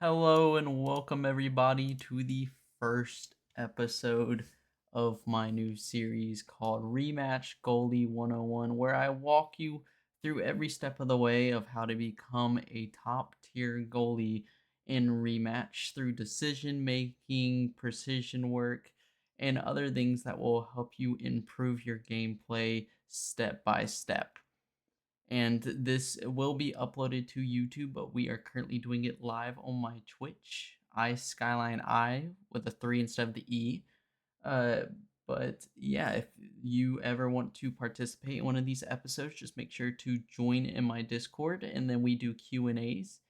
Hello and welcome everybody to the first episode of my new series called Rematch Goalie 101, where I walk you through every step of the way of how to become a top tier goalie in Rematch through decision making, precision work, and other things that will help you improve your gameplay step by step. And this will be uploaded to YouTube, but we are currently doing it live on my Twitch. Skyline with a 3 instead of the E. Uh, but yeah, if you ever want to participate in one of these episodes, just make sure to join in my Discord, and then we do Q&As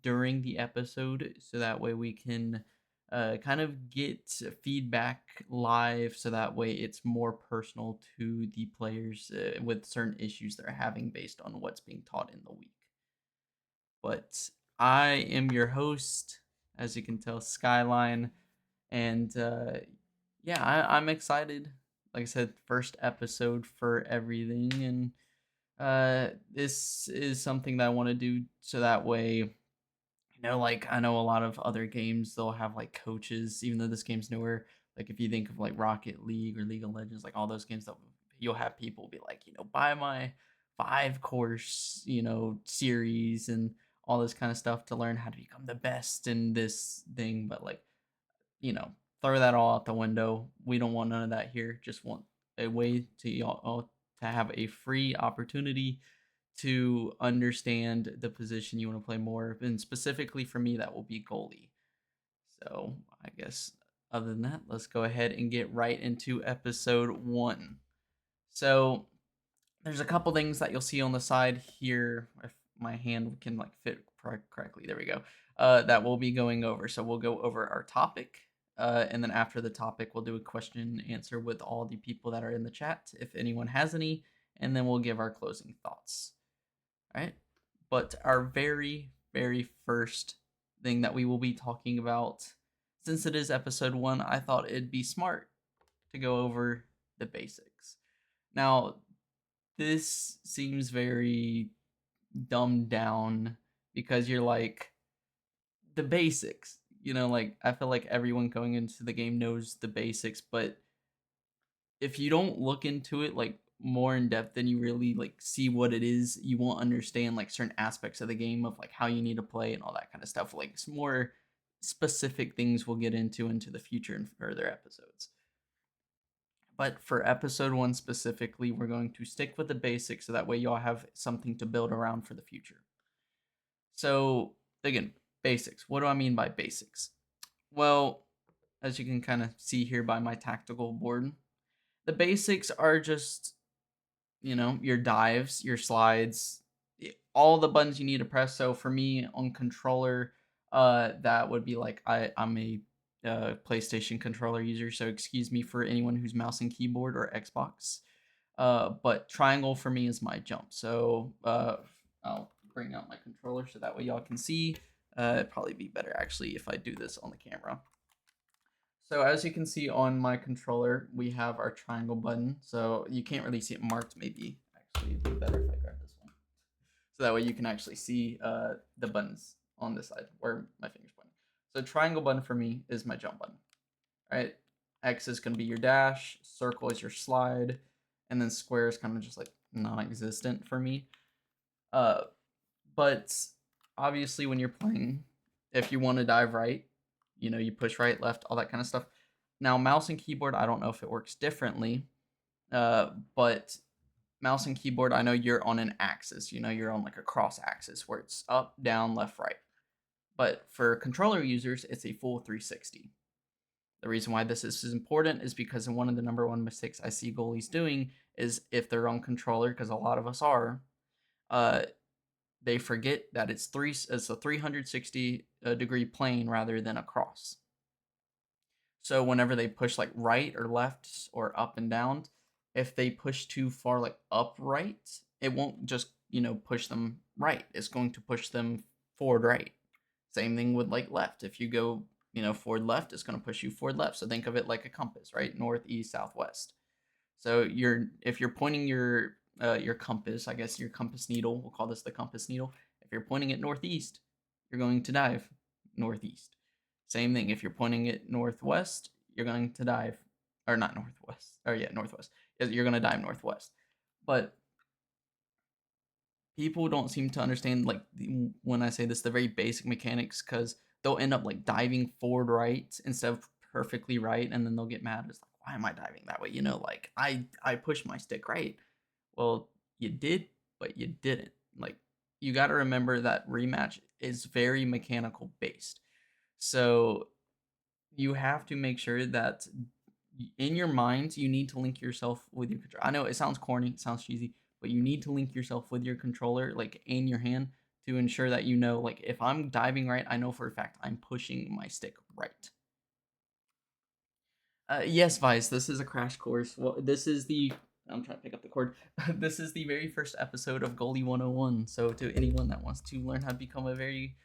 during the episode, so that way we can kind of get feedback live, so that way it's more personal to the players with certain issues they're having based on what's being taught in the week. But I am your host, as you can tell, Skyline, and yeah, I'm excited. Like I said, first episode for everything, and this is something that I want to do so that way like I know a lot of other games they'll have like coaches, even though this game's newer. Like if you think of like Rocket League or League of Legends, like all those games that you'll have people be like, buy my 5 course, series and all this kind of stuff to learn how to become the best in this thing. But like, you know, throw that all out the window. We don't want none of that here. Just want a way to y'all to have a free opportunity to understand the position you want to play more. And specifically for me, that will be goalie. So I guess other than that, let's go ahead and get right into episode 1. So there's a couple things that you'll see on the side here. If my hand can like fit correctly, there we go. That we'll be going over. So we'll go over our topic. And then after the topic, we'll do a question and answer with all the people that are in the chat, if anyone has any, and then we'll give our closing thoughts. Right? But our very first thing that we will be talking about, since it is episode 1, I thought it'd be smart to go over the basics. Now, this seems very dumbed down because you're like, the basics. Like, I feel like everyone going into the game knows the basics, but if you don't look into it like more in depth and you really like see what it is, you won't understand like certain aspects of the game of like how you need to play and all that kind of stuff. Like it's more specific things we'll get into the future and further episodes. But for episode 1 specifically, we're going to stick with the basics so that way y'all have something to build around for the future. So again, basics. What do I mean by basics? Well, as you can kind of see here by my tactical board, the basics are just your dives, your slides, all the buttons you need to press. So for me on controller, that would be like I'm a PlayStation controller user, so excuse me for anyone who's mouse and keyboard or Xbox. But triangle for me is my jump. So I'll bring out my controller so that way y'all can see. It'd probably be better actually if I do this on the camera. So as you can see on my controller, we have our triangle button. So you can't really see it marked. Maybe actually it'd be better if I grab this one. So that way you can actually see the buttons on this side where my finger's pointing. So triangle button for me is my jump button. Right? X is going to be your dash, circle is your slide, and then square is kind of just like non-existent for me. But obviously when you're playing, if you want to dive right, you push right, left, all that kind of stuff. Now, mouse and keyboard, I don't know if it works differently, but mouse and keyboard, I know you're on an axis. You're on like a cross axis where it's up, down, left, right. But for controller users, it's a full 360. The reason why this is important is because in one of the number one mistakes I see goalies doing is if they're on controller, because a lot of us are, uh, they forget that it's a 360 degree plane rather than a cross. So whenever they push like right or left or up and down, if they push too far like upright, it won't just, push them right. It's going to push them forward right. Same thing with like left. If you go, forward left, it's going to push you forward left. So think of it like a compass, right? North, east, south, west. So if you're pointing your compass, I guess your compass needle, we'll call this the compass needle. If you're pointing it northeast, you're going to dive. northeast. Same thing. If you're pointing it northwest, you're going to dive, or not northwest, or yeah, northwest. You're going to dive northwest. But people don't seem to understand like when I say this, the very basic mechanics, because they'll end up like diving forward right instead of perfectly right, and then they'll get mad. It's like, why am I diving that way? Like I pushed my stick right. Well, you did, but you didn't. Like, you got to remember that Rematch is very mechanical based. So you have to make sure that in your mind you need to link yourself with your controller. I know it sounds corny, it sounds cheesy, but you need to link yourself with your controller, like in your hand, to ensure that like if I'm diving right, I know for a fact I'm pushing my stick right. Yes, Vice, this is a crash course. Well, this is the I'm trying to pick up the cord. This is the very first episode of Goalie 101. So to anyone that wants to learn how to become a very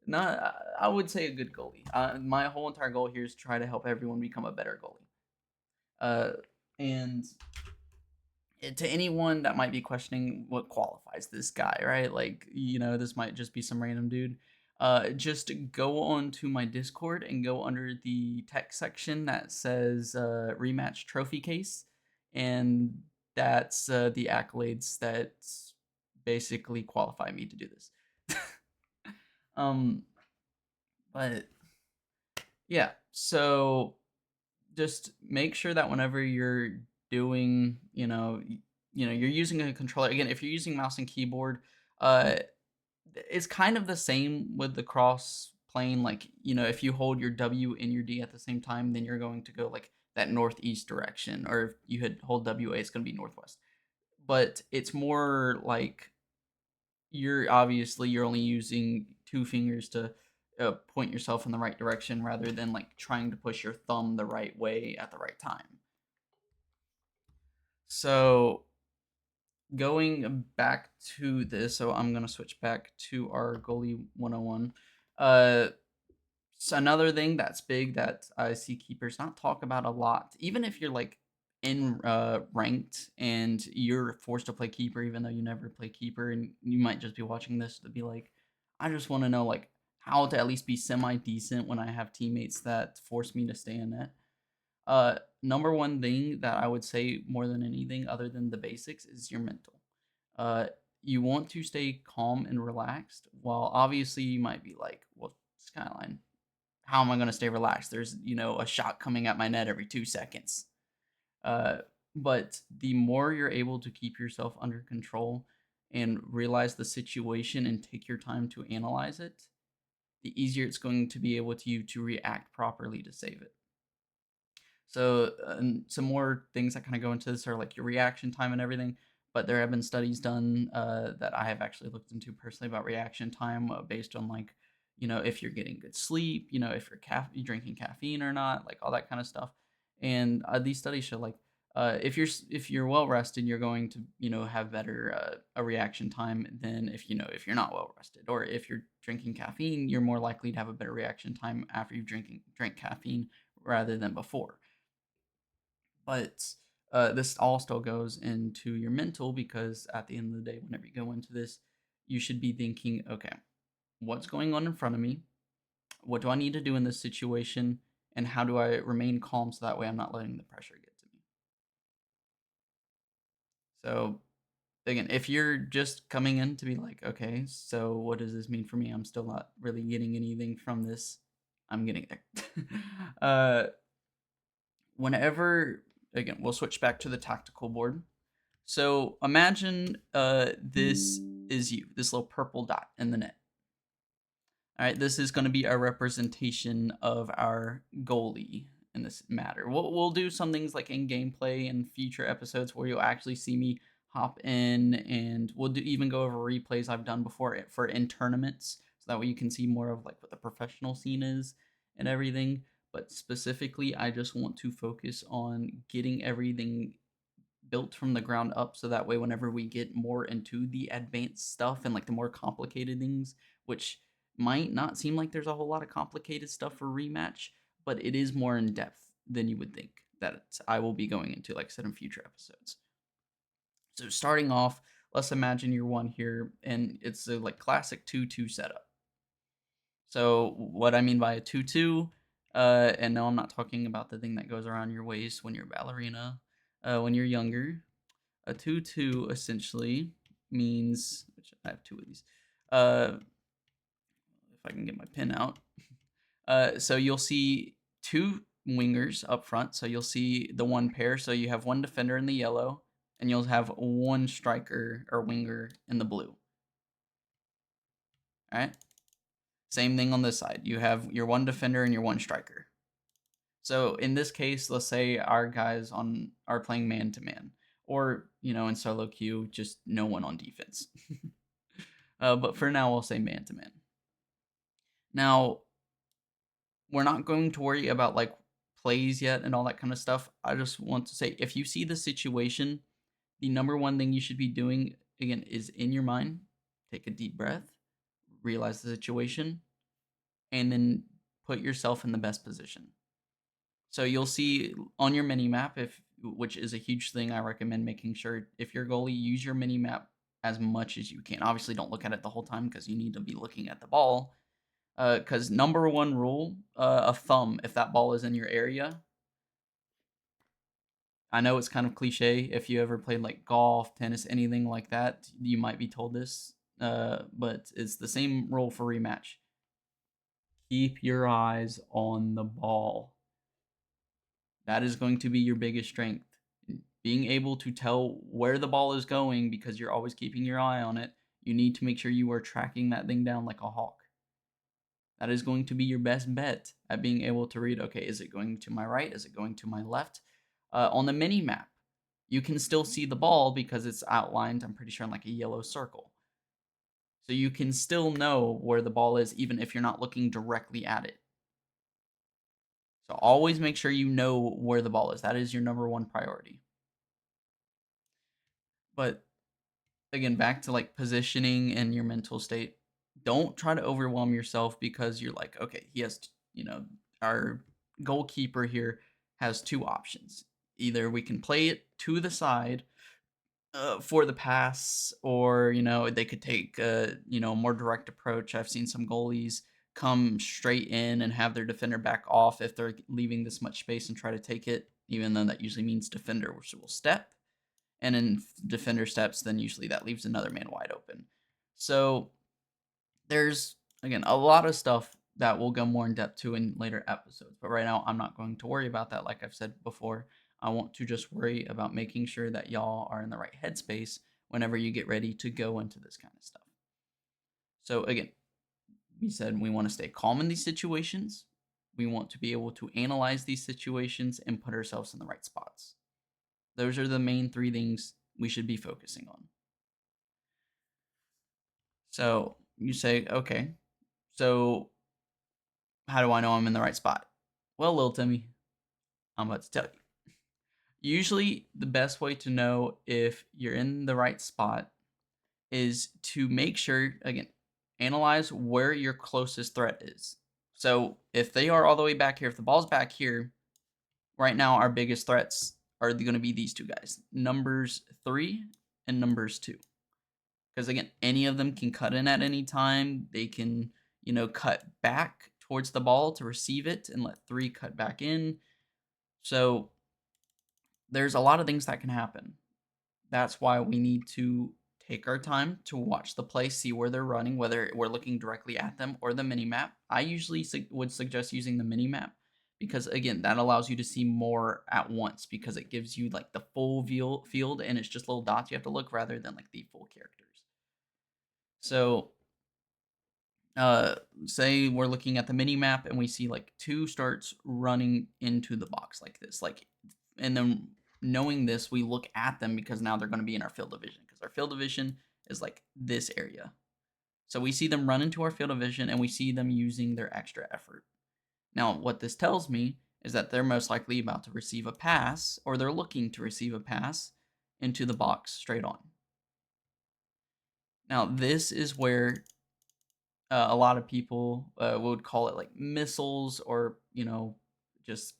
not I would say a good goalie. My whole entire goal here is to try to help everyone become a better goalie. And to anyone that might be questioning what qualifies this guy, right? Like, this might just be some random dude. Just go on to my Discord and go under the text section that says rematch trophy case. And that's the accolades that basically qualify me to do this. um, but yeah, so just make sure that whenever you're doing, you're using a controller. Again, if you're using mouse and keyboard, uh, it's kind of the same with the cross plane. Like, if you hold your W and your D at the same time, then you're going to go like that northeast direction. Or if you hold WA, it's going to be northwest. But it's more like you're only using two fingers to point yourself in the right direction rather than like trying to push your thumb the right way at the right time. So going back to this, so I'm gonna switch back to our goalie 101. So another thing that's big that I see keepers not talk about a lot, even if you're like in ranked and you're forced to play keeper, even though you never play keeper, and you might just be watching this to be like, I just want to know like how to at least be semi decent when I have teammates that force me to stay in it. Number one thing that I would say more than anything, other than the basics, is your mental. Uh, you want to stay calm and relaxed. While obviously you might be like, well, Skyline, how am I going to stay relaxed? There's, a shot coming at my net every 2 seconds. Uh, but the more you're able to keep yourself under control and realize the situation and take your time to analyze it, the easier it's going to be able to react properly to save it. So, some more things that kind of go into this are like your reaction time and everything. But there have been studies done that I have actually looked into personally about reaction time based on like, if you're getting good sleep, if you're drinking caffeine or not, like all that kind of stuff. And these studies show like if you're well rested, you're going to have better a reaction time than if you're not well rested, or if you're drinking caffeine, you're more likely to have a better reaction time after you drink caffeine rather than before. But this all still goes into your mental, because at the end of the day, whenever you go into this, you should be thinking, okay, what's going on in front of me? What do I need to do in this situation? And how do I remain calm so that way I'm not letting the pressure get to me? So, again, if you're just coming in to be like, okay, so what does this mean for me? I'm still not really getting anything from this. I'm getting there. Whenever, again, we'll switch back to the tactical board. So imagine this is you, this little purple dot in the net. All right, this is going to be a representation of our goalie in this matter. We'll do some things like in gameplay and future episodes where you'll actually see me hop in, and we'll even go over replays I've done before for in tournaments, so that way you can see more of like what the professional scene is and everything. But specifically, I just want to focus on getting everything built from the ground up, so that way whenever we get more into the advanced stuff and like the more complicated things, which might not seem like there's a whole lot of complicated stuff for rematch, but it is more in depth than you would think that I will be going into, like I said, in future episodes. So starting off, let's imagine you're one here and it's a like classic 2-2 setup. So what I mean by a 2-2, and no, I'm not talking about the thing that goes around your waist when you're a ballerina, when you're younger. A 2-2 essentially means, which I have two of these. If I can get my pen out. So you'll see two wingers up front. So you'll see the one pair. So you have one defender in the yellow, and you'll have one striker or winger in the blue. All right. Same thing on this side. You have your one defender and your one striker. So in this case, let's say our guys are playing man to man, or in solo queue, just no one on defense. But for now, we'll say man to man. Now, we're not going to worry about like plays yet and all that kind of stuff. I just want to say, if you see the situation, the number one thing you should be doing again is in your mind, take a deep breath, realize the situation, and then put yourself in the best position. So you'll see on your mini map, which is a huge thing. I recommend making sure if you're a goalie, use your mini map as much as you can. Obviously, don't look at it the whole time because you need to be looking at the ball. Because number one rule, a thumb, if that ball is in your area. I know it's kind of cliche. If you ever played like golf, tennis, anything like that, you might be told this. But it's the same rule for rematch. Keep your eyes on the ball. That is going to be your biggest strength. Being able to tell where the ball is going because you're always keeping your eye on it. You need to make sure you are tracking that thing down like a hawk. That is going to be your best bet at being able to read, okay, is it going to my right? Is it going to my left? On the mini map, you can still see the ball because it's outlined, I'm pretty sure, in like a yellow circle. So you can still know where the ball is even if you're not looking directly at it. So always make sure you know where the ball is. That is your number one priority. But again, back to like positioning and your mental state. Don't try to overwhelm yourself because you're like, okay, he has, our goalkeeper here has two options. Either we can play it to the side for the pass, or they could take a more direct approach. I've seen some goalies come straight in and have their defender back off if they're leaving this much space and try to take it, even though that usually means defender will step, and in defender steps, then usually that leaves another man wide open. So there's again a lot of stuff that we'll go more in depth to in later episodes, but right now I'm not going to worry about that. Like I've said before, I want to just worry about making sure that y'all are in the right headspace whenever you get ready to go into this kind of stuff. So again, we said we want to stay calm in these situations. We want to be able to analyze these situations and put ourselves in the right spots. Those are the main three things we should be focusing on. So you say, okay, so how do I know I'm in the right spot? Well, little Timmy, I'm about to tell you. Usually, the best way to know if you're in the right spot is to make sure, again, analyze where your closest threat is. So if they are all the way back here, if the ball's back here, right now our biggest threats are going to be these two guys, numbers 3 and numbers 2. Because again, any of them can cut in at any time. They can, cut back towards the ball to receive it and let 3 cut back in. So there's a lot of things that can happen. That's why we need to take our time to watch the play, see where they're running, whether we're looking directly at them or the mini map. I usually would suggest using the mini map because again, that allows you to see more at once because it gives you like the full field and it's just little dots you have to look rather than like the full characters. So say we're looking at the mini map and we see like 2 starts running into the box like this, and then knowing this, we look at them because now they're going to be in our field of vision because our field of vision is like this area. So we see them run into our field of vision and we see them using their extra effort. Now, what this tells me is that they're most likely about to receive a pass, or they're looking to receive a pass into the box straight on. Now, this is where a lot of people would call it like missiles, or just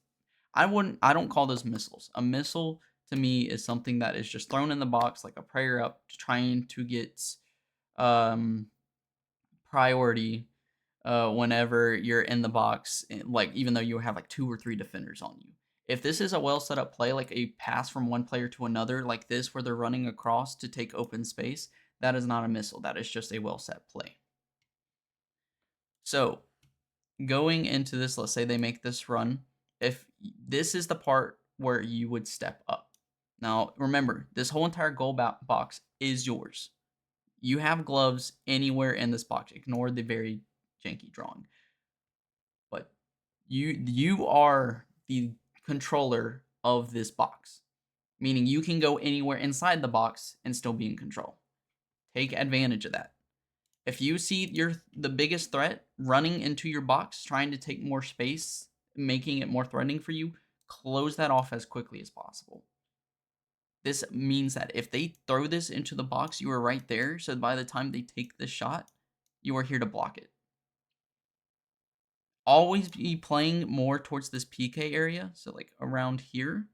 I don't call those missiles. A missile to me is something that is just thrown in the box like a prayer up, trying to get priority whenever you're in the box, like even though you have like 2 or 3 defenders on you. If this is a well set up play, like a pass from one player to another, like this, where they're running across to take open space, that is not a missile. That is just a well set play. So going into this, let's say they make this run. If this is the part where you would step up. Now, remember, this whole entire goal box is yours. You have gloves anywhere in this box. Ignore the very janky drawing. But you are the controller of this box, meaning you can go anywhere inside the box and still be in control. Take advantage of that. If you see the biggest threat running into your box, trying to take more space, making it more threatening for you, close that off as quickly as possible. This means that if they throw this into the box, you are right there. So by the time they take this shot, you are here to block it. Always be playing more towards this PK area, so like around here,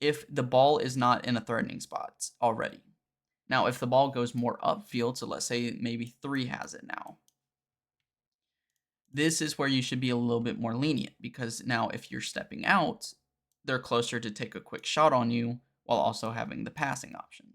if the ball is not in a threatening spot already. Now, if the ball goes more upfield, so let's say maybe 3 has it now, this is where you should be a little bit more lenient, because now if you're stepping out, they're closer to take a quick shot on you while also having the passing option.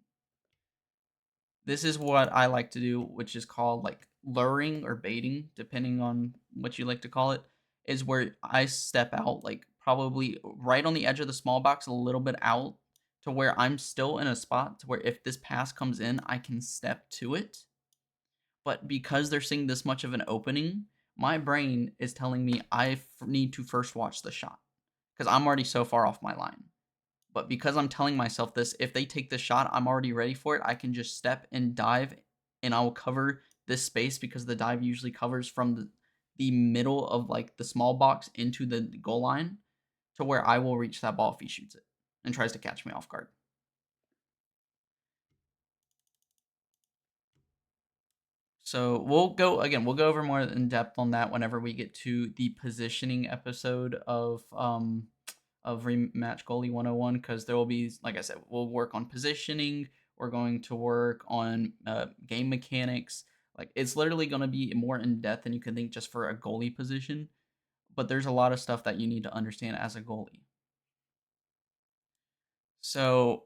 This is what I like to do, which is called like luring or baiting, depending on what you like to call it, is where I step out like probably right on the edge of the small box, a little bit out to where I'm still in a spot to where if this pass comes in, I can step to it. But because they're seeing this much of an opening, my brain is telling me I need to first watch the shot because I'm already so far off my line. But because I'm telling myself this, if they take the shot, I'm already ready for it. I can just step and dive, and I will cover this space because the dive usually covers from the middle of like the small box into the goal line to where I will reach that ball if he shoots it and tries to catch me off guard. So we'll go over more in depth on that whenever we get to the positioning episode of Rematch Goalie 101, because there will be, like I said, we'll work on positioning. We're going to work on game mechanics. Like it's literally going to be more in depth than you could think just for a goalie position. But there's a lot of stuff that you need to understand as a goalie. So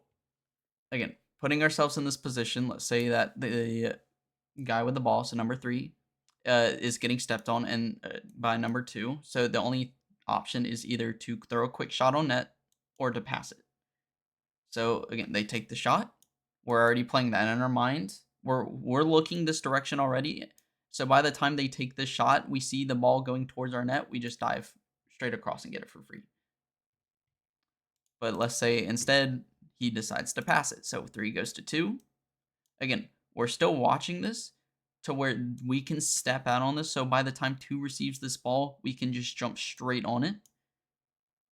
again, putting ourselves in this position, let's say that the guy with the ball, so number 3, is getting stepped on and by number 2. So the only option is either to throw a quick shot on net or to pass it. So again, they take the shot. We're already playing that in our mind. We're looking this direction already. So by the time they take this shot, we see the ball going towards our net. We just dive straight across and get it for free. But let's say instead he decides to pass it. So 3 goes to 2. Again, we're still watching this to where we can step out on this. So by the time 2 receives this ball, we can just jump straight on it.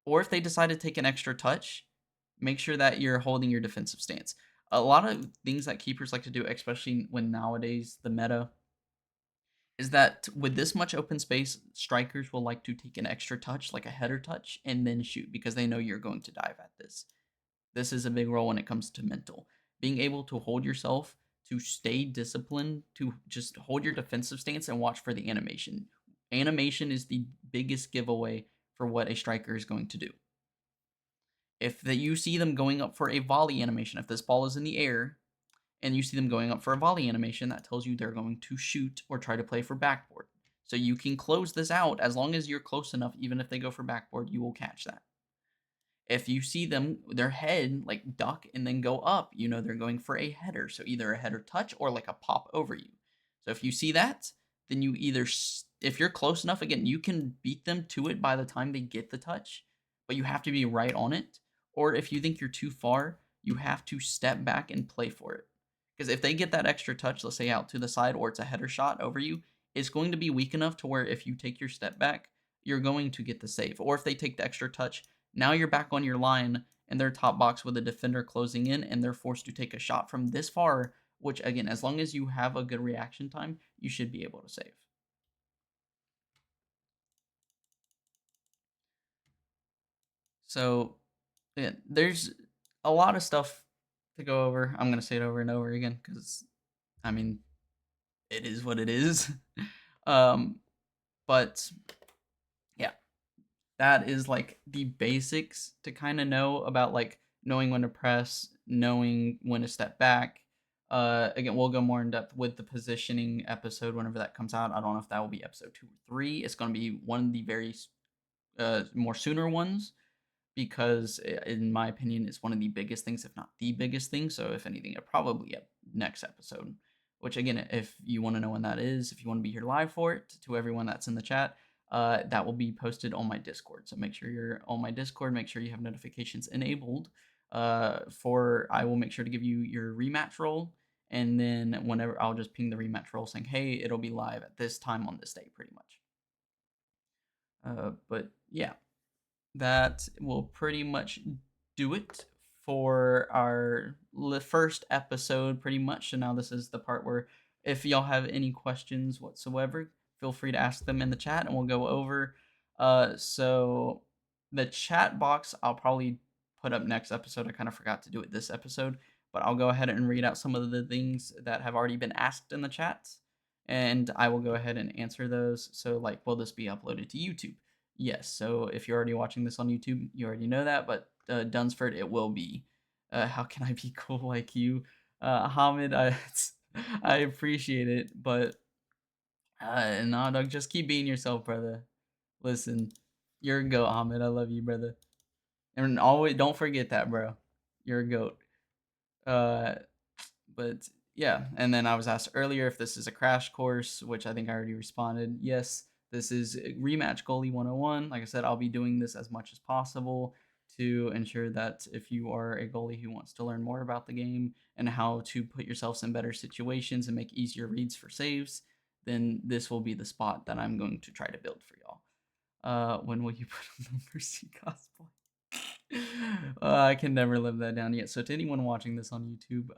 Or if they decide to take an extra touch, make sure that you're holding your defensive stance. A lot of things that keepers like to do, especially when nowadays the meta, is that with this much open space, strikers will like to take an extra touch, like a header touch, and then shoot because they know you're going to dive at this. This is a big role when it comes to mental. Being able to hold yourself, to stay disciplined, to just hold your defensive stance and watch for the animation. Animation is the biggest giveaway for what a striker is going to do. If you see them going up for a volley animation, if this ball is in the air and you see them going up for a volley animation, that tells you they're going to shoot or try to play for backboard. So you can close this out as long as you're close enough. Even if they go for backboard, you will catch that. If you see them, their head like duck and then go up, you know they're going for a header. So either a header touch or like a pop over you. So if you see that, then you either, if you're close enough, again, you can beat them to it by the time they get the touch, but you have to be right on it. Or if you think you're too far, you have to step back and play for it. Because if they get that extra touch, let's say out to the side, or it's a header shot over you, it's going to be weak enough to where if you take your step back, you're going to get the save. Or if they take the extra touch, now you're back on your line in their top box with a defender closing in, and they're forced to take a shot from this far, which again, as long as you have a good reaction time, you should be able to save. So yeah, there's a lot of stuff to go over. I'm gonna say it over and over again because I mean it is what it is. Um, but yeah, that is like the basics to kind of know about like knowing when to press, knowing when to step back. Again, we'll go more in depth with the positioning episode whenever that comes out. I don't know if that will be episode 2 or 3. It's going to be one of the very more sooner ones because in my opinion it's one of the biggest things, if not the biggest thing. So if anything, it probably next episode, which again, if you want to know when that is, if you want to be here live for it, to everyone that's in the chat, that will be posted on my Discord. So make sure you're on my Discord, make sure you have notifications enabled, for I will make sure to give you your rematch role, and then whenever I'll just ping the rematch role saying, hey, it'll be live at this time on this day, pretty much. But yeah, that will pretty much do it for our first episode, pretty much. So now this is the part where if y'all have any questions whatsoever, feel free to ask them in the chat and we'll go over. So the chat box I'll probably put up next episode. I kind of forgot to do it this episode, but I'll go ahead and read out some of the things that have already been asked in the chat, and I will go ahead and answer those. So like, will this be uploaded to YouTube? Yes, so if you're already watching this on YouTube, you already know that, but Dunsford, it will be. How can I be cool like you? Hamid, I appreciate it, but nah, dog, just keep being yourself, brother. Listen, you're a goat, Hamid. I love you, brother. And always, don't forget that, bro. You're a goat. Uh, but yeah, and then I was asked earlier if this is a crash course, which I think I already responded. Yes, this is Rematch Goalie 101. Like I said, I'll be doing this as much as possible to ensure that if you are a goalie who wants to learn more about the game and how to put yourselves in better situations and make easier reads for saves, then this will be the spot that I'm going to try to build for y'all. When will you put on the Mercy cosplay? I can never live that down yet. So to anyone watching this on YouTube,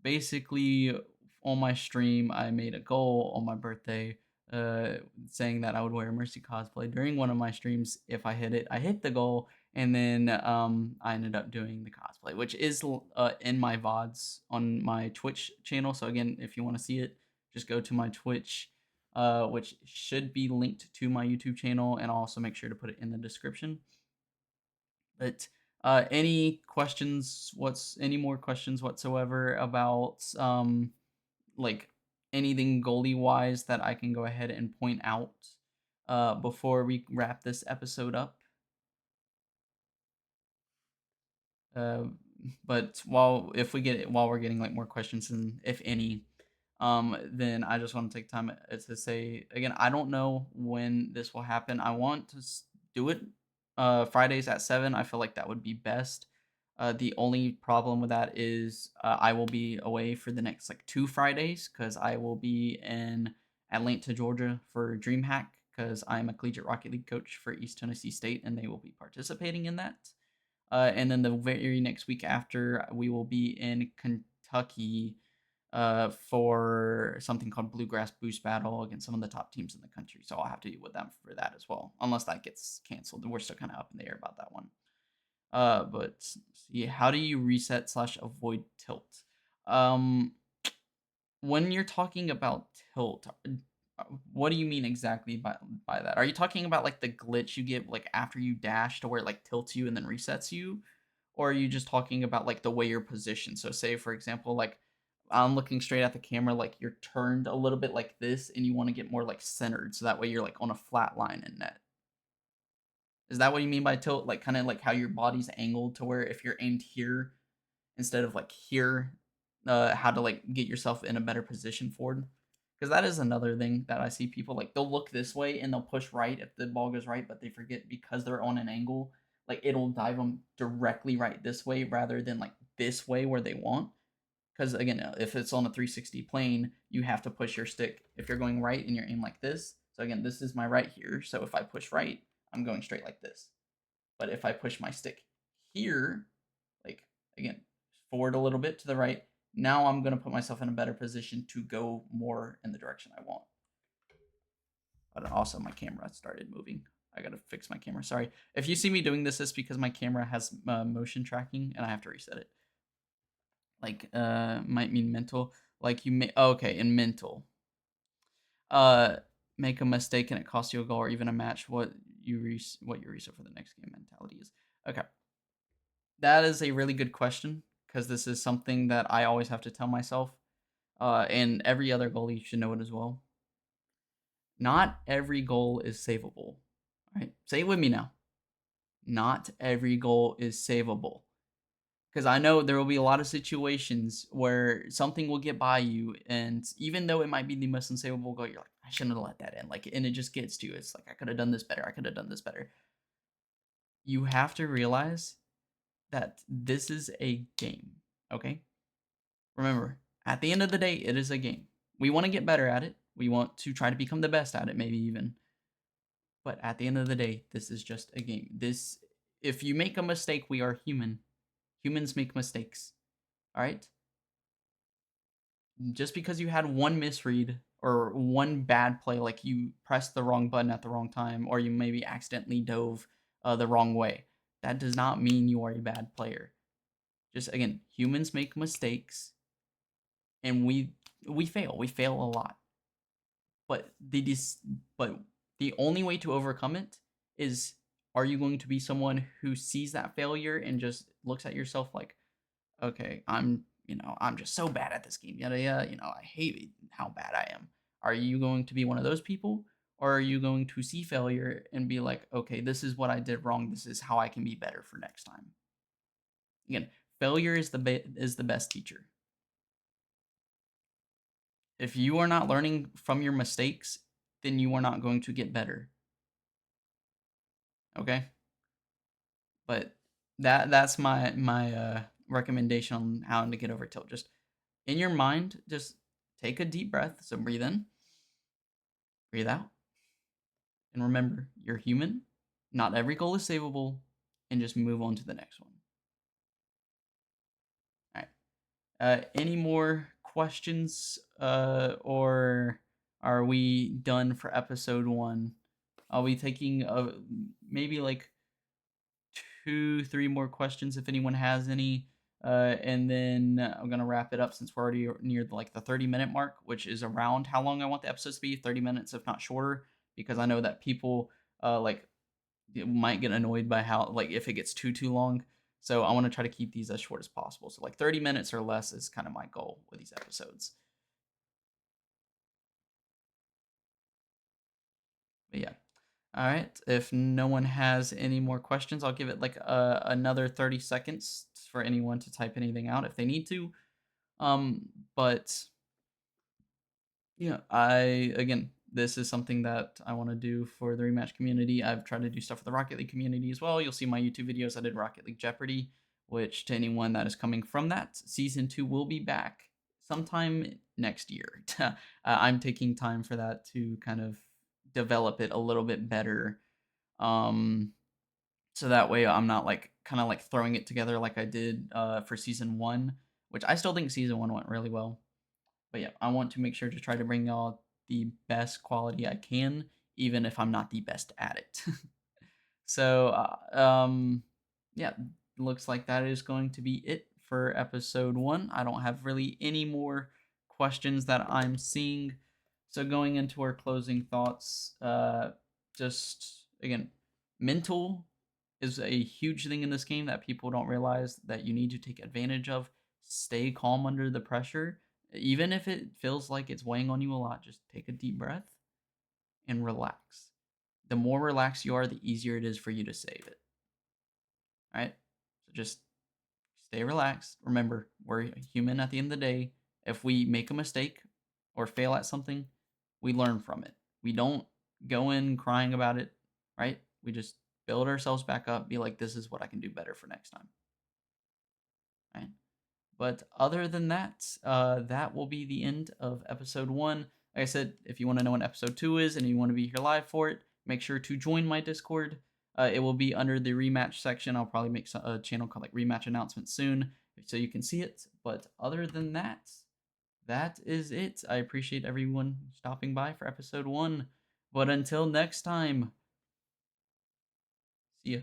basically on my stream I made a goal on my birthday, saying that I would wear a Mercy cosplay during one of my streams. If I hit it, I hit the goal, and then I ended up doing the cosplay, which is in my VODs on my Twitch channel. So again, if you want to see it, just go to my Twitch, which should be linked to my YouTube channel, and I'll also make sure to put it in the description. But any questions? Any more questions whatsoever about like anything goalie wise that I can go ahead and point out before we wrap this episode up? Uh, but while we're getting like more questions, and if any, then I just want to take time to say again, I don't know when this will happen. I want to do it Fridays at 7. I feel like that would be best. The only problem with that is I will be away for the next like 2 Fridays because I will be in Atlanta, Georgia for DreamHack because I'm a collegiate Rocket League coach for East Tennessee State and they will be participating in that. And then the very next week after, we will be in Kentucky for something called Bluegrass Boost Battle against some of the top teams in the country. So I'll have to deal with them for that as well, unless that gets canceled. We're still kind of up in the air about that one. But see, how do you reset / avoid tilt? When you're talking about tilt, what do you mean exactly by that? Are you talking about like the glitch you get like after you dash to where it like tilts you and then resets you? Or are you just talking about like the way you're positioned? So say for example, like I'm looking straight at the camera, like you're turned a little bit like this and you want to get more like centered so that way you're like on a flat line in net. Is that what you mean by tilt? Like kind of like how your body's angled to where if you're aimed here instead of like here, how to like get yourself in a better position forward? Because that is another thing that I see people like they'll look this way and they'll push right if the ball goes right, but they forget because they're on an angle, like it'll dive them directly right this way rather than like this way where they want. Because again, if it's on a 360 plane, you have to push your stick. If you're going right and you're aimed like this, so again, this is my right here. So if I push right, I'm going straight like this. But if I push my stick here, like again, forward a little bit to the right, now I'm going to put myself in a better position to go more in the direction I want. But also my camera started moving. I got to fix my camera. Sorry. If you see me doing this, it's because my camera has motion tracking and I have to reset it. Like might mean mental. Like you may okay, in mental. uh, make a mistake and it costs you a goal or even a match, what your reset for the next game mentality is. Okay, that is a really good question because this is something that I always have to tell myself, and every other goalie should know it as well. Not every goal is savable. All right, say it with me now. Not every goal is savable. Because I know there will be a lot of situations where something will get by you, and even though it might be the most unsavable goal, you're like, I shouldn't have let that in. Like, and it just gets to you. It's like I could have done this better. I could have done this better. You have to realize that this is a game. Okay. Remember, at the end of the day, it is a game. We want to get better at it. We want to try to become the best at it, maybe even. But at the end of the day, this is just a game. If you make a mistake, we are human. Humans make mistakes. All right. Just because you had one misread or one bad play, like you pressed the wrong button at the wrong time, or you maybe accidentally dove the wrong way, that does not mean you are a bad player. Just again, humans make mistakes, and we fail. We fail a lot, but but the only way to overcome it is, are you going to be someone who sees that failure and just looks at yourself like, okay, I'm just so bad at this game. Yada yada. I hate how bad I am. Are you going to be one of those people, or are you going to see failure and be like, okay, this is what I did wrong. This is how I can be better for next time. Again, failure is the best teacher. If you are not learning from your mistakes, then you are not going to get better. Okay, but that's my recommendation on how to get over tilt. Just in your mind, just take a deep breath. So breathe in, breathe out, and remember, you're human. Not every goal is savable, and just move on to the next one. All right. Any more questions, or are we done for episode 1? I'll be taking maybe like 2, 3 more questions if anyone has any. And then I'm gonna wrap it up since we're already near the 30-minute mark, which is around how long I want the episodes to be, 30 minutes if not shorter, because I know that people might get annoyed by how if it gets too long. So I want to try to keep these as short as possible. So 30 minutes or less is kind of my goal with these episodes. But yeah. All right. If no one has any more questions, I'll give it another 30 seconds for anyone to type anything out if they need to. But yeah, this is something that I want to do for the Rematch community. I've tried to do stuff for the Rocket League community as well. You'll see my YouTube videos. I did Rocket League Jeopardy, which to anyone that is coming from that, season 2 will be back sometime next year. I'm taking time for that to kind of develop it a little bit better. So that way I'm not kind of throwing it together like I did for season 1, which I still think season 1 went really well. But yeah, I want to make sure to try to bring y'all the best quality I can, even if I'm not the best at it. So, yeah, looks like that is going to be it for episode 1. I don't have really any more questions that I'm seeing. So, going into our closing thoughts, just again, mental is a huge thing in this game that people don't realize that you need to take advantage of. Stay calm under the pressure. Even if it feels like it's weighing on you a lot, just take a deep breath and relax. The more relaxed you are, the easier it is for you to save it. All right? So just stay relaxed. Remember, we're human at the end of the day. If we make a mistake or fail at something, we learn from it. We don't go in crying about it, right? We just build ourselves back up, be like, this is what I can do better for next time. Right? But other than that, that will be the end of episode 1. Like I said, if you want to know when episode 2 is and you want to be here live for it, make sure to join my Discord. It will be under the rematch section. I'll probably make a channel called rematch announcements soon so you can see it. But other than that, that is it. I appreciate everyone stopping by for episode 1. But until next time, see ya.